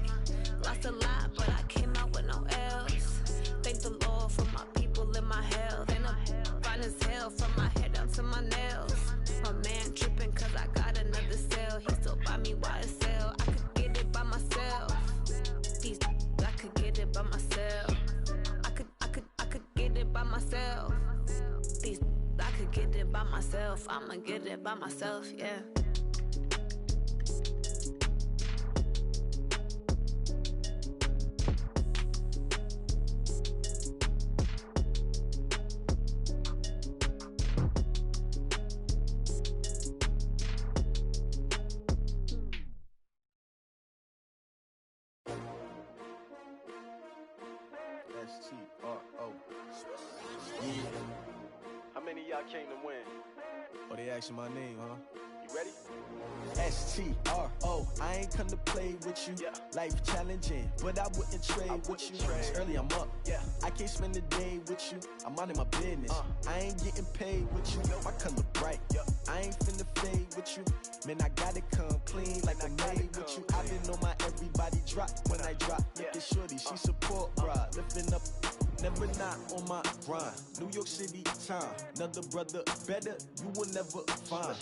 [SPEAKER 7] Lost a lot, but I came out with no else. Thank the Lord for my people in my health. And I'm fine as hell from my head down to my nails. My man tripping cause I got another cell. He still buy me YSL. I could get it by myself. These I could get it by myself. I could get it by myself. These I could get it by myself. I'ma get it by myself, yeah.
[SPEAKER 9] How many of y'all came to win?
[SPEAKER 10] Oh, they asking my name, huh?
[SPEAKER 9] You ready?
[SPEAKER 10] STRO, I ain't come to play with you.
[SPEAKER 9] Yeah.
[SPEAKER 10] Life challenging, but I wouldn't trade with you.
[SPEAKER 9] trade.
[SPEAKER 10] Early I'm up.
[SPEAKER 9] Yeah.
[SPEAKER 10] I can't spend the day with you. I'm minding my business. I ain't getting paid with you. My color bright. I ain't finna fade with you. Man, I gotta come clean like I'm made with you. I've been on my everybody drop when I drop. Look at shorty, she support, bruh. Lifting up. Never not on my grind. New York City time. Another brother better, you will never find.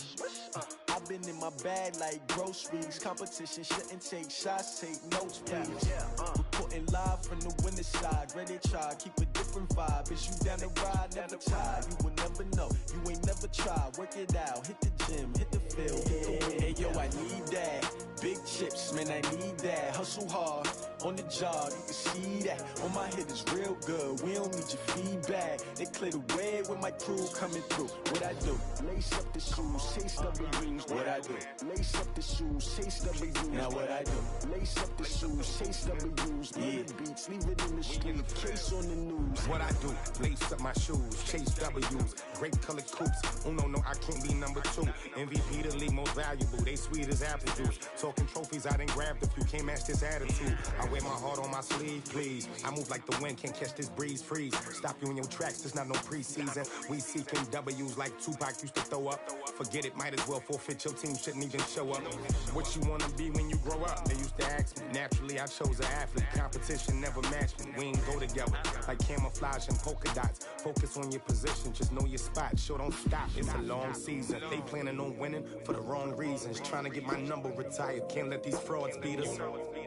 [SPEAKER 10] I've been in my bag like groceries. Competition shouldn't take shots, take notes, please. Reporting live from the winner's side. Ready to try, keep a different vibe. Is you down the ride, never tired. You will never know, you ain't never tried. Work it out, hit the gym, hit the field, hit the win. Hey yo, I need that. Big chips, man, I need that. Hustle hard, on the job, you can see that. On my head is real good, we don't need your feedback. They clear the way with my crew coming through. What I do? Lace up the shoes, chase W's. What I do? Lace up the shoes, chase W's. Now what I do? Lace up the shoes, chase W's. Yeah. Beats, leave it in the street, case on the news.
[SPEAKER 11] What I do? Lace up my shoes, chase W's. Great colored coops. Oh no, I can't be number 2. MVP the league most valuable. They sweet as apple juice. Talking trophies, I done grabbed a few. Can't match this attitude. I wear my heart on my sleeve, please. I move like the wind, can't catch this breeze, freeze. Stop you in your tracks, there's not no preseason. We seeking W's like Tupac used to throw up. Forget it, might as well forfeit, your team shouldn't even show up. What you wanna be when you grow up? They used to ask me. Naturally, I chose an athlete. Competition never matched me. We ain't go together. Like camouflage and polka dots. Focus on your position, just know your spot. Sure, don't stop, it's a long season. They planning on winning for the wrong reasons. Trying to get my number retired, can't let these frauds beat us.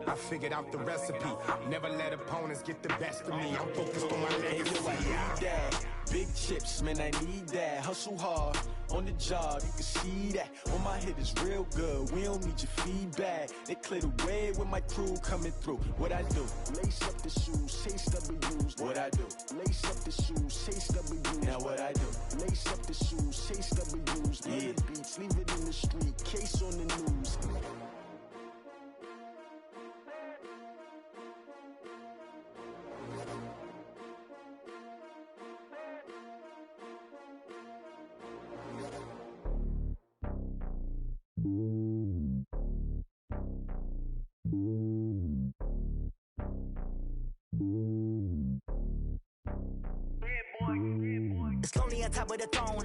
[SPEAKER 11] I figured out the recipe. Never let opponents get the best of me. I'm focused on my legacy.
[SPEAKER 10] I need that. Big chips, man, I need that. Hustle hard, on the job, you can see that. On my head is real good, we don't need your feedback. They clear the way with my crew coming through. What I do? Lace up the shoes, chase W's. What I do? Lace up the shoes, chase W's. Now what I do? Lace up the shoes, chase W's. Yeah. Beats, leave it in the street, case on the news.
[SPEAKER 12] It's lonely on top of the throne.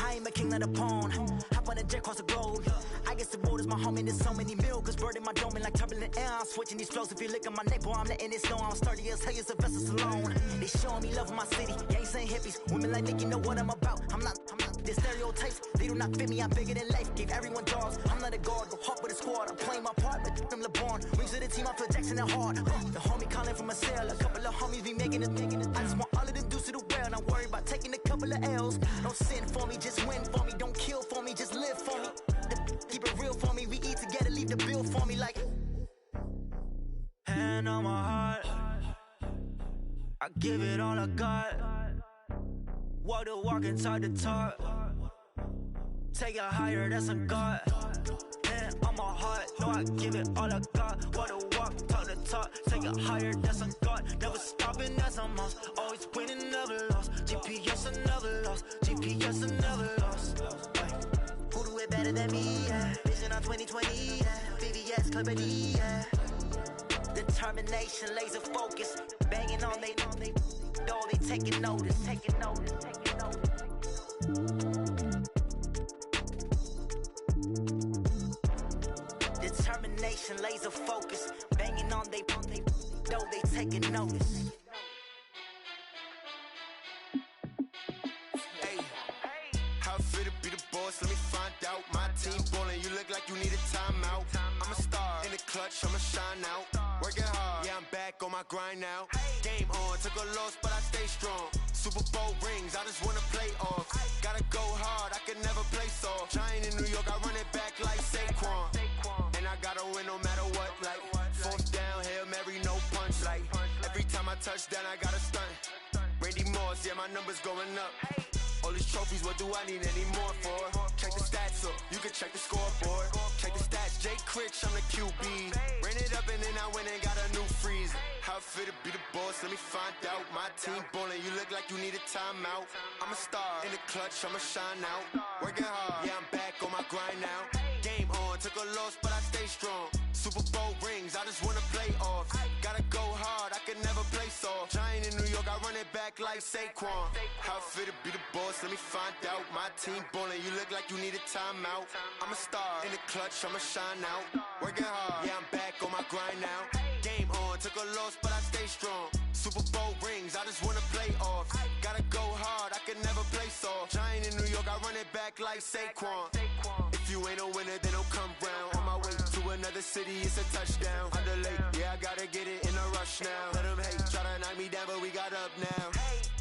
[SPEAKER 12] I ain't a king of the pawn. Hop on a jet across the globe. I guess the road is my home and there's so many milkers bird in my dome and like turbulent air. I'm switching these flows. If you look at my neck, boy, I'm letting it snow. I'm sturdy as hell, as a vessel alone. They showing me love in my city. Gangs ain't hippies. Women like Nick, you know what I'm about. I'm not the stereotypes. They do not fit me. I'm bigger than life. Gave everyone dogs. I'm not a guard. Go hard with a squad. I'm playing my part, but I'm LeBron. Rings of the team, I feel Jackson and hard. The homie calling from a cell. A couple of homies be making it. I just want all of them dudes to do well. Not worry about taking a couple of L's. Don't sin for me, just win for me. Don't kill for me, just live for me. Keep it real for me. We eat together, leave the bill for me like. Hand on my heart, I give it all I got. Walk the walk and talk the talk. Take it higher, that's a God. Hand on my heart, no, I give it all I got. Walk the walk, talk the talk. Take it higher, that's a God. Never stopping, that's a must. Always winning, never lost. GPS, I never lost. GPS, I never lost. Who do it better than me? Yeah. Vision on 2020. Yeah. yes, clarity, yeah. Determination, laser focus, banging on they door, they taking notice. Determination, laser focus, banging on they door, they taking notice.
[SPEAKER 13] Hey, how I feel to be the boss, let me find out. My team ballin', you look like you need a timeout. I'm a star, in the clutch, I'ma shine out. Working hard, yeah, I'm back on my grind now. Game on, took a loss, but I stay strong. Super Bowl rings, I just wanna play off. Gotta go hard, I can never play soft. Giant in New York, I run it back like Saquon. And I gotta win no matter what, like fourth down, Hail Mary, no punch. Like every time I touch down, I gotta stunt. Randy Moss, yeah, my numbers going up. All these trophies, what do I need any more for? Check the stats up, you can check the scoreboard. Check the stats, Jay Critch, I'm the QB. Ran it up and then I went and got a new freeze. How I feel to be the boss, let me find out. My team ballin', you look like you need a timeout. I'm a star, in the clutch, I'ma shine out. Working hard, yeah, I'm back on my grind now. Game on, took a loss, but I stay strong. Super Bowl rings, I just wanna play off. Gotta go hard, I can never play soft. Giant in New York, I run it back like Saquon. How I feel to be the boss, let me find out. My team ballin', you look like you need a timeout. I'm a star, in the clutch, I'ma shine out. Working hard, yeah, I'm back on my grind now. Game on, took a loss, but I stay strong. Super Bowl rings, I just wanna play off. Gotta go hard, I can never play soft. Giant in New York, I run it back like Saquon. If you ain't a winner, then don't come round. On my way to another city, it's a touchdown. Underlay, yeah, I gotta get it in a rush now. Let them hate, try to knock me down, but we got up now.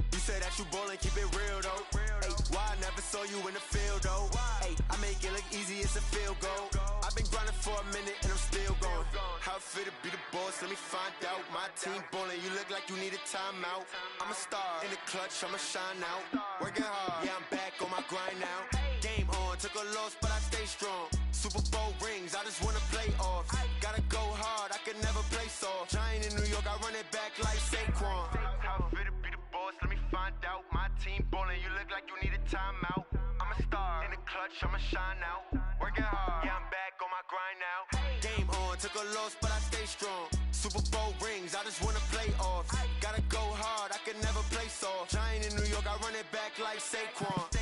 [SPEAKER 13] You say that you ballin', keep it real though. Hey, why I never saw you in the field though? Hey, I make it look easy, it's a field goal. I've been grinding for a minute and I'm still going. How I feel to be the boss, let me find out. My team ballin', you look like you need a timeout. I'm a star, in the clutch, I'ma shine out. Working hard, yeah, I'm back on my grind now. Game on, took a loss, but I stay strong. Super Bowl rings, I just wanna play off. Gotta go hard, I can never play soft. Giant in New York, I run it back like Saquon. How I feel to be the boss, let me find out. My team ballin', you look like you need a timeout. I'm a star, in the clutch, I'ma shine out. Working hard, yeah, I'm back on my grind now. Game on, took a loss, but I stay strong. Super Bowl rings, I just wanna play off. Gotta go hard, I can never play soft. Giant in New York, I run it back like Saquon.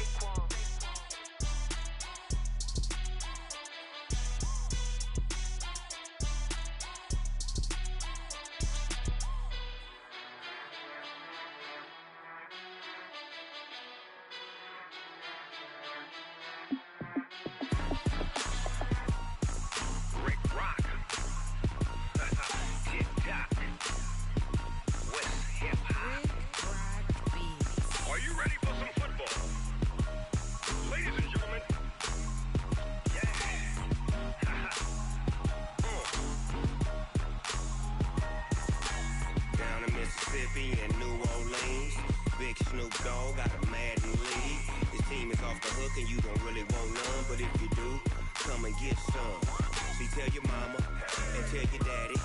[SPEAKER 14] And you don't really want none, but if you do, come and get some. See, tell your mama and tell your daddy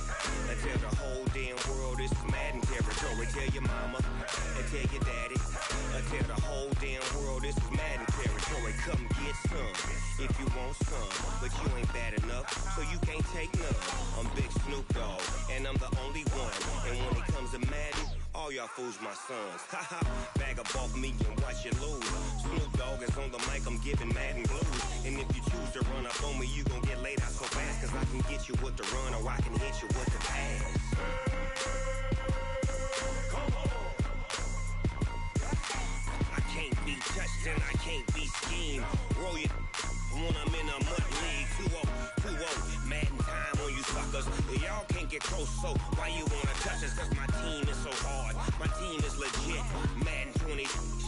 [SPEAKER 14] and tell the whole damn world this is Madden territory. Tell your mama and tell your daddy and tell the whole damn world this is Madden territory. Come get some if you want some, but you ain't bad enough, so you can't take none. I'm Big Snoop Dogg, and I'm the only one. And when it comes to Madden, all y'all fools my sons. Haha, bag up off me and watch you lose. Snoop Dogg is on the mic, I'm giving Madden blues. And if you choose to run up on me, you gon' get laid out so fast. Cause I can get you with the run or I can hit you with the pass. Come on. I can't be touched and I can't be schemed. Roll your when I'm in a mud league. 2-0, Madden time on you suckers. Y'all can't get close, so why you wanna touch us? Cause my team is so hard, my team is legit. Madden 20,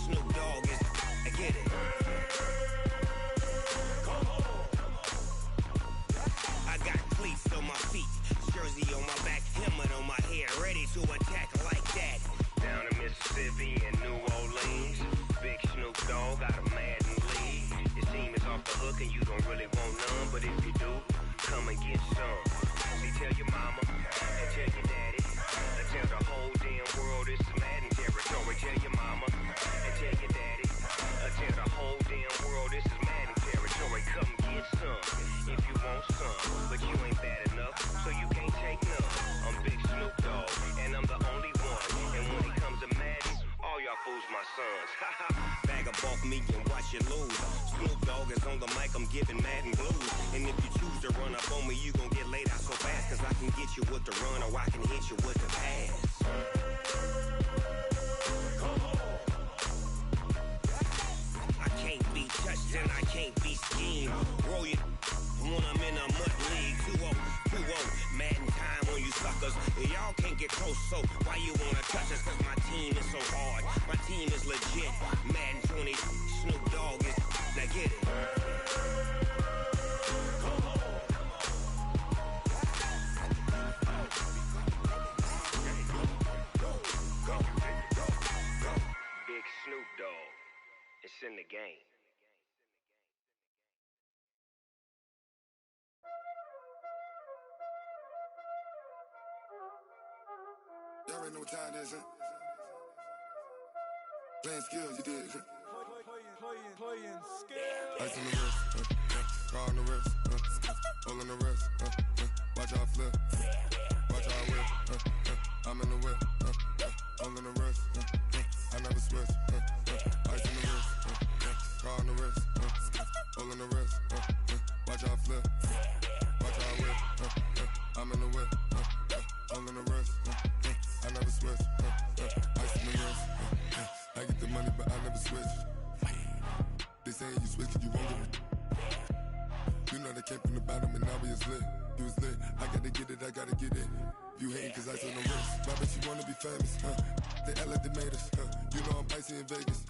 [SPEAKER 14] Snoop Dogg is, I get it. Come on. I got cleats on my feet, jersey on my back, helmet on my head, ready to attack like that. Down in Mississippi and New Orleans, Big Snoop Dogg got a Madden league. Your team is off the hook and you don't really want none, but if you do, come and get some. See, tell your mama and tell your daddy and tell the whole damn world this is Madden territory. Tell your mama and tell your daddy and tell the whole damn world this is Madden territory. Come get some if you want some, but you ain't bad enough. on the mic, I'm giving Madden blues. And if you choose to run up on me, you gon' get laid out so fast. Cause I can get you with the run or I can hit you with the pass. I can't be touched and I can't be schemed. Roll you when I'm in a mud league. 2-0, 2-0, Madden time on you suckers. Y'all can't get close, so why you wanna touch us? Cause my team is so hard, my team is legit. Madden 20, Snoop Dogg is, now get it. Big Snoop Dogg, it's in the game.
[SPEAKER 15] Y'all already know what time it is, huh? Playing skills, you did. Playing skills. Ice on the wrist, car on the wrist, hole in the wrist, watch how I flip, watch how I whip, I'm in the whip, hole in the wrist, I never switch, ice on the wrist, car on the wrist, hole in the wrist, watch how I flip, watch how I whip, I'm in the whip, hole in the wrist, I never switch, ice on the wrist, I get the money but I never switch. They saying you switch and you won't get it. You know they came from the bottom and now we is lit. You was lit, I gotta get it, I gotta get it. You hating cause ice on the wrist. Why bet you wanna be famous, huh? They act like they made us, huh? You know I'm icy in Vegas.